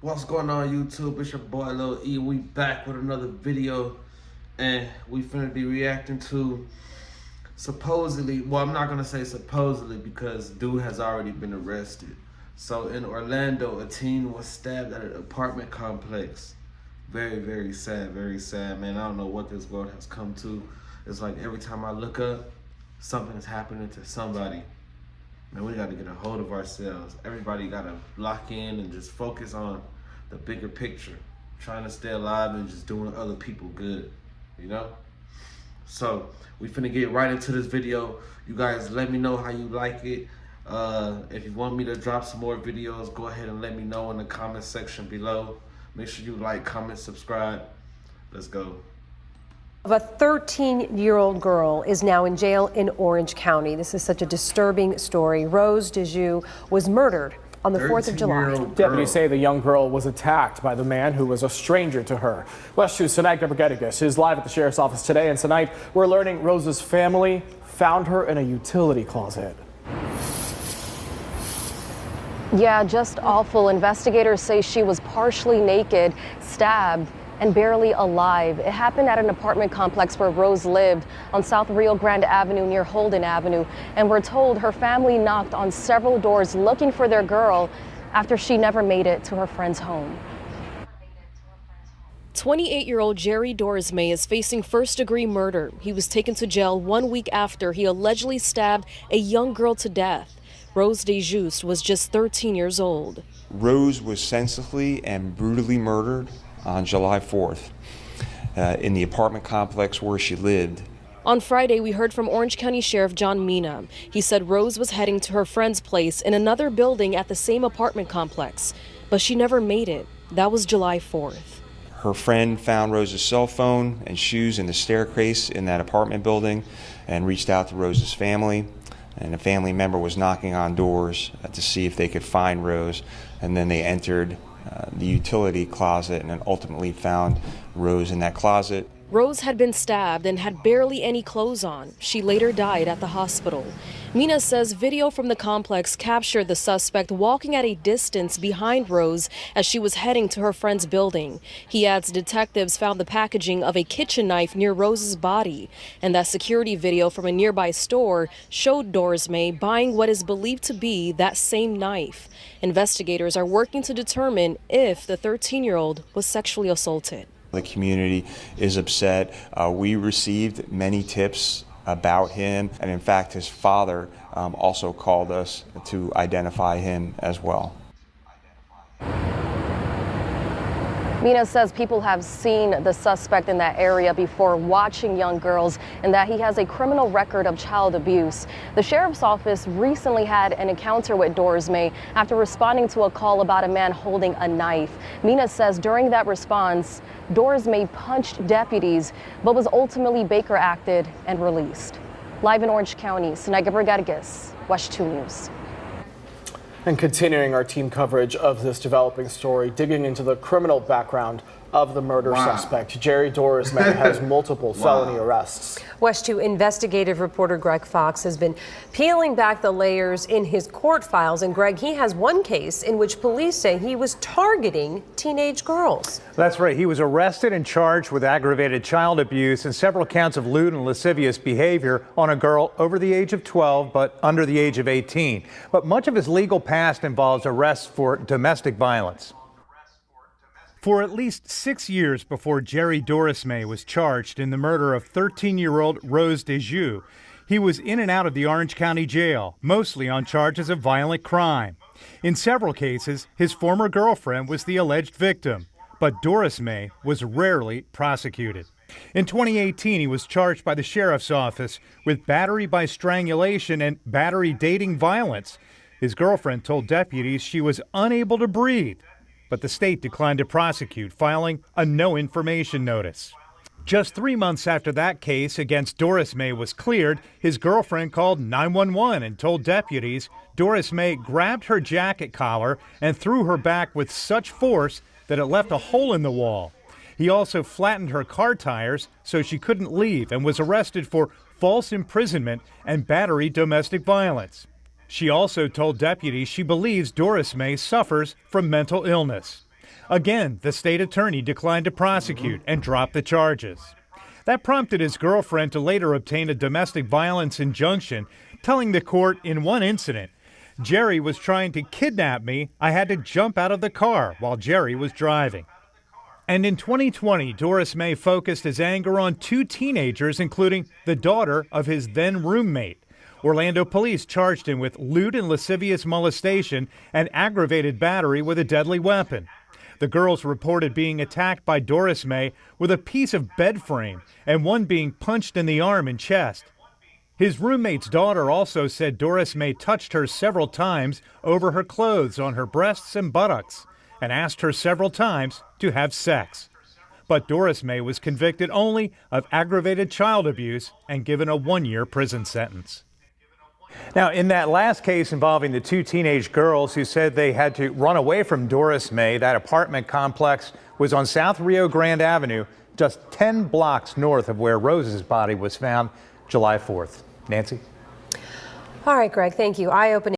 What's going on, YouTube? It's your boy Lil E. We back with another video, and we finna be reacting to supposedly, well, I'm not gonna say supposedly because dude has already been arrested. So in Orlando, a teen was stabbed at an apartment complex. Very, very sad, man. I don't know what this world has come to. It's like every time I look up, something is happening to somebody. Man, we gotta get a hold of ourselves. Everybody gotta lock in and just focus on the bigger picture. Trying to stay alive and just doing other people good, you know? So, we finna get right into this video. You guys let me know how you like it. If you want me to drop some more videos, go ahead and let me know in the comment section below. Make sure you like, comment, subscribe. Let's go. A 13-year-old girl is now in jail in Orange County. This is such a disturbing story. Rose DeJoux was murdered on the 4th of July. Deputies say the young girl was attacked by the man who was a stranger to her. West 2's Sinai Gebrigedigas is live at the sheriff's office today, and tonight we're learning Rose's family found her in a utility closet. Yeah, just awful. Investigators say she was partially naked, stabbed, and barely alive. It happened at an apartment complex where Rose lived on South Rio Grande Avenue near Holden Avenue. And we're told her family knocked on several doors looking for their girl after she never made it to her friend's home. 28-year-old Jerry Dorismay is facing first-degree murder. He was taken to jail 1 week after he allegedly stabbed a young girl to death. Rose DeJoux was just 13 years old. Rose was senselessly and brutally murdered on July 4th in the apartment complex where she lived. On Friday, we heard from Orange County Sheriff John Mina. He said Rose was heading to her friend's place in another building at the same apartment complex, but she never made it. That was July 4th. Her friend found Rose's cell phone and shoes in the staircase in that apartment building and reached out to Rose's family. And a family member was knocking on doors to see if they could find Rose, and then they entered the utility closet and then ultimately found Rose in that closet. Rose had been stabbed and had barely any clothes on. She later died at the hospital. Mina says video from the complex captured the suspect walking at a distance behind Rose as she was heading to her friend's building. He adds detectives found the packaging of a kitchen knife near Rose's body, and that security video from a nearby store showed Dorismay buying what is believed to be that same knife. Investigators are working to determine if the 13-year-old was sexually assaulted. The community is upset. We received many tips about him, and in fact his father also called us to identify him as well. Mina says people have seen the suspect in that area before watching young girls and that he has a criminal record of child abuse. The sheriff's office recently had an encounter with Dorismay after responding to a call about a man holding a knife. Mina says during that response, Dorismay punched deputies, but was ultimately Baker acted and released. Live in Orange County, Sinai Gebrigedigas, West 2 News. And continuing our team coverage of this developing story, digging into the criminal background of the murder suspect. Jerry Dorismay has multiple felony arrests. West 2 investigative reporter Greg Fox has been peeling back the layers in his court files. And Greg, he has one case in which police say he was targeting teenage girls. That's right. He was arrested and charged with aggravated child abuse and several counts of lewd and lascivious behavior on a girl over the age of 12, but under the age of 18. But much of his legal past involves arrests for domestic violence. For at least 6 years before Jerry Dorismay was charged in the murder of 13-year-old Rose DeJoux, he was in and out of the Orange County Jail, mostly on charges of violent crime. In several cases, his former girlfriend was the alleged victim, but Dorismay was rarely prosecuted. In 2018, he was charged by the sheriff's office with battery by strangulation and battery dating violence. His girlfriend told deputies she was unable to breathe, but the state declined to prosecute, filing a no information notice. Just 3 months after that case against Dorismay was cleared, his girlfriend called 911 and told deputies Dorismay grabbed her jacket collar and threw her back with such force that it left a hole in the wall. He also flattened her car tires so she couldn't leave and was arrested for false imprisonment and battery domestic violence. She also told deputies she believes Dorismay suffers from mental illness. Again, the state attorney declined to prosecute and dropped the charges. That prompted his girlfriend to later obtain a domestic violence injunction, telling the court in one incident, "Jerry was trying to kidnap me. I had to jump out of the car while Jerry was driving." And in 2020, Doris May focused his anger on two teenagers, including the daughter of his then roommate. Orlando police charged him with lewd and lascivious molestation and aggravated battery with a deadly weapon. The girls reported being attacked by Doris May with a piece of bed frame and one being punched in the arm and chest. His roommate's daughter also said Doris May touched her several times over her clothes on her breasts and buttocks and asked her several times to have sex. But Doris May was convicted only of aggravated child abuse and given a 1-year prison sentence. Now, in that last case involving the two teenage girls who said they had to run away from Doris May, that apartment complex was on South Rio Grande Avenue, just 10 blocks north of where Rose's body was found July 4th. Nancy? All right, Greg, thank you. Eye-opening.